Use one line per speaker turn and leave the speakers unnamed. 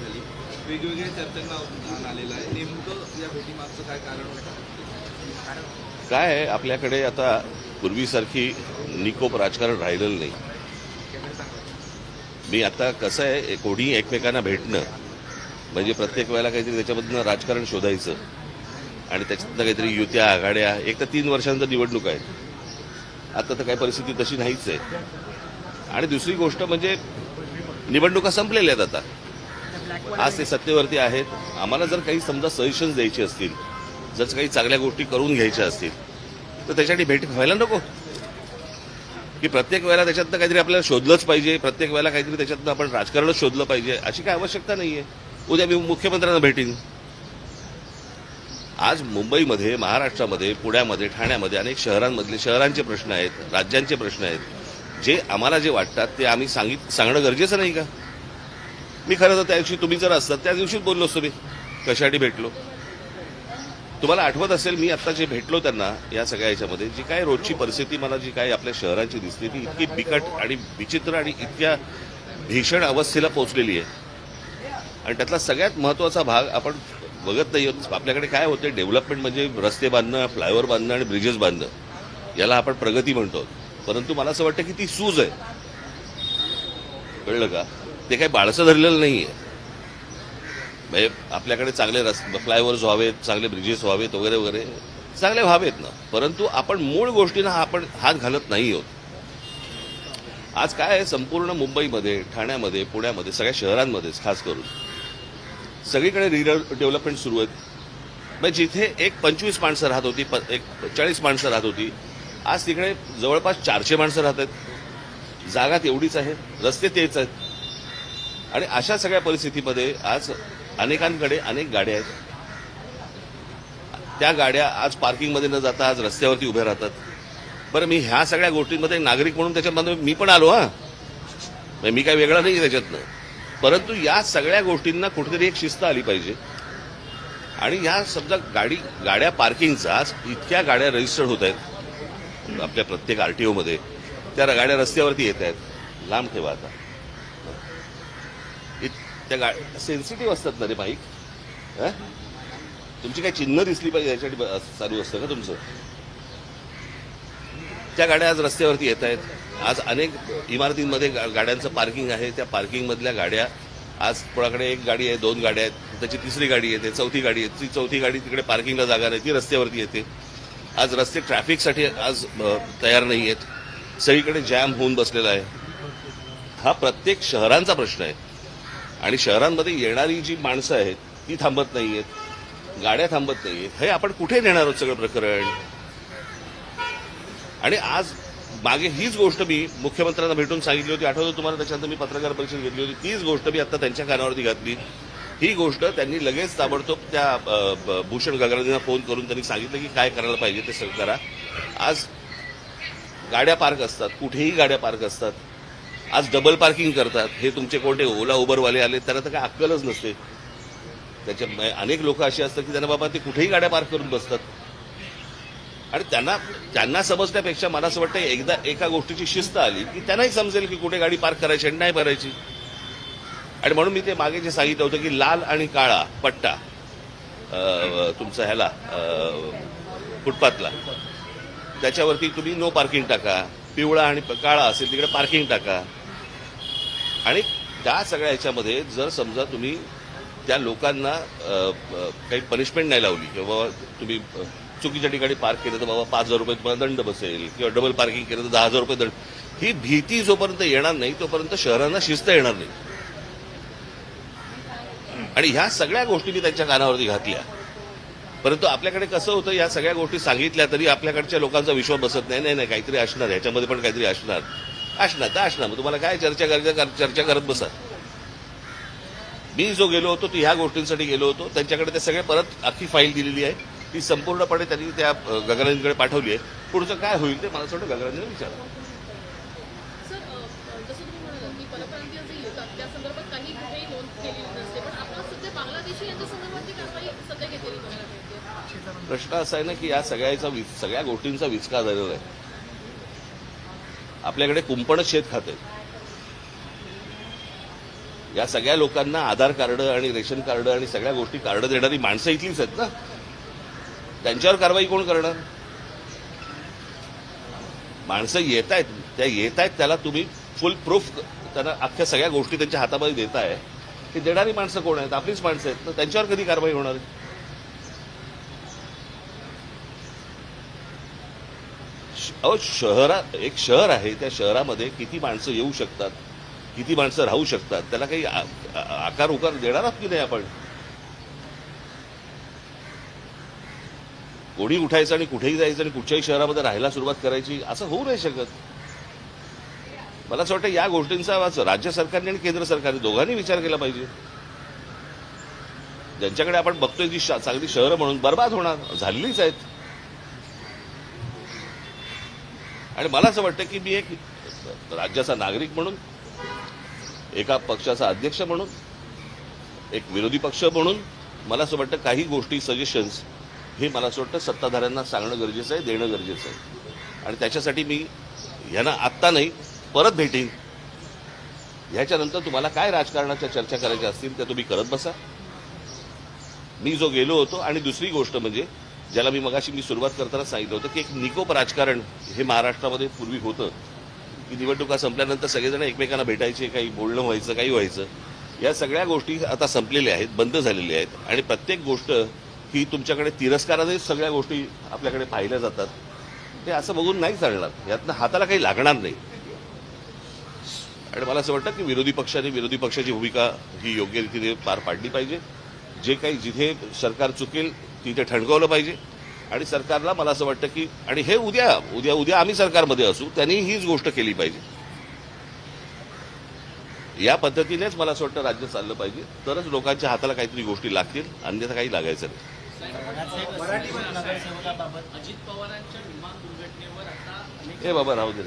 झाली, वेगवेगळ्या चर्चांना उधाण आलेलं आहे. नेमकं या भेटीमागचं काय कारण होतं?
काय आहे, आपल्याकडे आता पूर्वीसारखी निकोप राजकारण राहिलेलं नाही. मी आता कसं आहे, कोणी एकमेकांना भेटणं म्हणजे प्रत्येक वेळेला काहीतरी त्याच्यामधनं राजकारण शोधायचं आणि त्याच्यातनं काहीतरी युत्या आघाड्या. एक तर 3 वर्षांचा निवडणूक आहे, आता तर काही परिस्थिती तशी नाहीच आहे. आणि दुसरी गोष्ट म्हणजे निवडणुका संपलेल्या आहेत आता. आज ते सत्तेवरती आहेत. आम्हाला जर काही समजा सजेशन्स द्यायचे असतील, जर काही चांगल्या गोष्टी करून घ्यायच्या असतील तर त्याच्यासाठी भेट व्हायला नको की प्रत्येक वेळेला त्याच्यातनं काहीतरी आपल्याला शोधलंच पाहिजे, प्रत्येक वेळेला काहीतरी त्याच्यातनं आपण राजकारणच शोधलं पाहिजे, अशी काय आवश्यकता नाहीये. उद्या मी मुख्यमंत्र्यांना भेटीन. आज मुंबईमध्ये, महाराष्ट्रामध्ये, पुण्यामध्ये, ठाण्यामध्ये अनेक शहरांचे प्रश्न आहेत, राज्यांचे प्रश्न आहेत. जे आम्हाला जे वाटतात ते आम्ही सांगणं गरजेचं नाही का? मी खरं तर त्या दिवशी तुम्ही जर असतात त्या दिवशीच बोललो असतो. मी कशासाठी भेटलो तुम्हाला आठवत असेल. मी आता जे भेटलो त्यांना या सगळ्या याच्यामध्ये जी काय रोजची परिस्थिती मला जी काय आपल्या शहराची दिसली ती इतकी बिकट आणि विचित्र आणि इतक्या भीषण अवस्थेला पोहोचलेली आहे. आणि त्यातला सगळ्यात महत्वाचा भाग आपण बघत नाही. आपल्याकडे काय होते, डेव्हलपमेंट म्हणजे रस्ते बांधणं, फ्लायओव्हर बांधणं आणि ब्रिजेस बांधणं, याला आपण प्रगती म्हणतो. परंतु मला असं वाटतं की ती सूज आहे. कळलं का? ते काही बाळसं धरलेलं नाहीये. म्हणजे आपल्याकडे चांगले फ्लायओव्हर्स व्हावेत, चांगले ब्रिजेस व्हावेत वगैरे वगैरे, चांगले व्हावेत ना, परंतु आपण मूळ गोष्टींना आपण हात घालत नाही आहोत. आज काय आहे, संपूर्ण मुंबईमध्ये, ठाण्यामध्ये, पुण्यामध्ये, सगळ्या शहरांमध्येच खास करून सगळीकडे रिडेव्हलपमेंट सुरू आहेत. म्हणजे जिथे एक 25 माणसं राहत होती, एक 40 माणसं राहत होती, आज तिकडे जवळपास 400 माणसं राहत आहेत. जागा तेवढीच आहे, रस्ते तेच आहेत. आणि अशा सगळ्या परिस्थितीमध्ये आज अनेकांकडे अनेक गाड्या आहेत. त्या गाड्या आज पार्किंगमध्ये न जाता आज रस्त्यावरती उभ्या राहतात. बरं, मी ह्या सगळ्या गोष्टींमध्ये नागरिक म्हणून त्याच्यामध्ये मी पण आलो. मी काय वेगळा नाही त्याच्यातनं. परंतु या सगळ्या गोष्टींना कुठेतरी एक शिस्त आली पाहिजे. आणि ह्या समजा गाड्या पार्किंगचा आज इतक्या गाड्या रजिस्टर्ड होत आहेत आपल्या प्रत्येक आरटीओमध्ये, त्या गाड्या रस्त्यावरती येत आहेत. लांब ठेवा आता. त्या सेन्सिटिव्ह असतात ना रे माईक. तुमची काही चिन्ह दिसली पाहिजे याच्यासाठी चालू असतं का तुमचं? त्या गाड्या आज रस्त्यावरती येत आहेत. आज अनेक इमारतींमध्ये गाड्यांचं पार्किंग आहे. त्या पार्किंगमधल्या गाड्या आज कोणाकडे एक गाडी आहे, 2 गाड्या आहेत, त्याची तिसरी गाडी येते, चौथी गाडी येते. ती चौथी गाडी तिकडे पार्किंगला जागा नाही, ती रस्त्यावरती येते. आज रस्ते ट्रॅफिकसाठी आज तयार नाही आहेत. सगळीकडे जॅम होऊन बसलेला आहे. हा प्रत्येक शहरांचा प्रश्न आहे. आणि शहरांमध्ये येणारी जी माणसं आहेत ती थांबत नाहीयेत, गाड्या थांबत नाहीयेत. हे आपण कुठे नेणार आहोत सगळं प्रकरण? आणि आज मागे हीच गोष्ट मी मुख्यमंत्र्यांना भेटून सांगितली होती, आठवतं तुम्हाला? त्याच्यानंतर मी पत्रकार परिषद घेतली होती. तीच गोष्ट मी आता त्यांच्या कानावरती घातली. ही गोष्ट त्यांनी लगेच ताबडतोब त्या भूषण गगरांना फोन करून त्यांनी सांगितलं की काय करायला पाहिजे ते सगळं करा. आज गाड्या पार्क असतात, कुठेही गाड्या पार्क असतात. आज डबल पार्किंग करतात. हे तुमचे कोणते ओला उबरवाले आले त्यांना तर काय अक्कलच नसते. त्याच्या अनेक लोक अशी असतात की त्यांना बाबा ते कुठेही गाड्या पार्क करून बसतात. आणि त्यांना समजण्यापेक्षा मला असं वाटतं एकदा एका गोष्टीची शिस्त आली की त्यांनाही समजेल की कुठे गाडी पार्क करायची आणि नाही करायची. आणि म्हणून मी ते मागे जे सांगितलं होतं की लाल आणि काळा पट्टा तुमचा ह्याला फुटपाथला, त्याच्यावरती तुम्ही नो पार्किंग टाका. पिवळा आणि काळा असेल तिकडे पार्किंग टाका. आणि त्या सगळ्या ह्याच्यामध्ये जर समजा तुम्ही त्या लोकांना काही पनिशमेंट नाही लावली किंवा बाबा तुम्ही चुकीच्या ठिकाणी पार्क केलं तर बाबा 5,000 रुपये तुम्हाला दंड बसेल किंवा डबल पार्किंग केलं तर 10,000 रुपये दंड, ही भीती जोपर्यंत येणार नाही तोपर्यंत शहरांना शिस्त येणार नाही. आणि ह्या सगळ्या गोष्टी मी त्यांच्या कानावरती घातल्या. परंतु आपल्याकडे कसं होतं, या सगळ्या गोष्टी सांगितल्या तरी आपल्याकडच्या लोकांचा विश्वास बसत नाही. नाही काहीतरी असणार, ह्याच्यामध्ये पण काहीतरी असणार तर असणार. मग तुम्हाला काय चर्चा करत बसा. मी जो गेलो होतो तो ह्या गोष्टींसाठी गेलो होतो. त्यांच्याकडे ते सगळे परत अख्खी फाईल दिलेली आहे. ती संपूर्णपणे त्यांनी त्या गगरांकडे पाठवली आहे. पुढचं काय होईल ते मला असं वाटतं गगरांना विचारा.
जसं तुम्ही म्हणालात की परप्रांतीय जे येतात त्या संदर्भात काही कुठेही नोंद केलेली नसते, पण आपण सध्या बांगलादेशी यांच्या संदर्भातली कारवाई सध्या घेतलेली बघायला मिळते.
प्रश्न असा आहे ना की या सगळ्या गोष्टींचा विचका झालेला आहे. आपल्याकडे कुंपणच शेत खाते. या सगळ्या लोकांना आधार कार्ड आणि रेशन कार्ड आणि सगळ्या गोष्टी कार्ड देणारी माणसं इथलीच आहेत ना, त्यांच्यावर कारवाई कोण करणार? माणसं येत आहेत त्याला तुम्ही फुल प्रूफ त्यांना अख्ख्या सगळ्या गोष्टी त्यांच्या हातामध्ये देताय, की देणारी माणसं कोण आहेत? आपलीच माणसं आहेत ना, त्यांच्यावर कधी कारवाई होणार आहे? अहो, शहरात एक शहर आहे, त्या शहरामध्ये किती माणसं येऊ शकतात, किती माणसं राहू शकतात, त्याला काही आकार उकार देणार आहात की नाही आपण? कोणी उठायचं आणि कुठेही जायचं आणि कुठच्याही शहरामध्ये राहायला सुरुवात करायची, असं होऊ नाही शकत. मला असं वाटतं या गोष्टींचा राज्य सरकारने आणि केंद्र सरकारने दोघांनी विचार केला पाहिजे. ज्यांच्याकडे आपण बघतोय जी चांगली शहरं म्हणून बर्बाद होणार झालेलीच आहेत. आणि मला असं वाटतं की मी एक राज्याचा नागरिक म्हणून, एका पक्षाचा अध्यक्ष म्हणून, एक विरोधी पक्ष म्हणून मला असं वाटतं काही गोष्टी सजेशन्स हे मला असं वाटतं सत्ताधाऱ्यांना सांगणं गरजेचं आहे, देणं गरजेचं आहे. आणि त्याच्यासाठी मी यांना आत्ता नाही परत भेटीन. ह्याच्यानंतर तुम्हाला काय राजकारणाच्या चर्चा करायच्या असतील त्या तुम्ही करत बसा. मी जो गेलो होतो, आणि दुसरी गोष्ट म्हणजे ज्याला मी सुरुवात करताना सांगितलं होतं की एक निकोप राजकारण हे महाराष्ट्रामध्ये पूर्वी होतं, की निवडणुका संपल्यानंतर सगळेजण एकमेकांना भेटायचे, काही बोलणं व्हायचं, काही व्हायचं. या सगळ्या गोष्टी आता संपलेल्या आहेत, बंद झालेल्या आहेत. आणि प्रत्येक गोष्ट ही तुमच्याकडे तिरस्कारानेच सगळ्या गोष्टी आपल्याकडे पाहिल्या जातात. ते असं बघून नाही चालणार, यातनं हाताला काही लागणार नाही. आणि मला असं वाटतं की विरोधी पक्षाची भूमिका ही योग्य रीतीने पार पाडली पाहिजे. जे काही जिथे सरकार चुकेल तिथे ठणकावलं पाहिजे. आणि सरकारला मला असं वाटतं की, आणि हे उद्या आम्ही सरकारमध्ये असू, त्यांनी हीच गोष्ट केली पाहिजे. या पद्धतीनेच मला असं वाटतं राज्य चाललं पाहिजे, तरच लोकांच्या हाताला काहीतरी गोष्टी लागतील, अन्यथा काही लागायचं नाही.
नगरसेवकाबाबत अजित पवारांच्या विमान दुर्घटनेवर आता
हे बाबा राहू दे.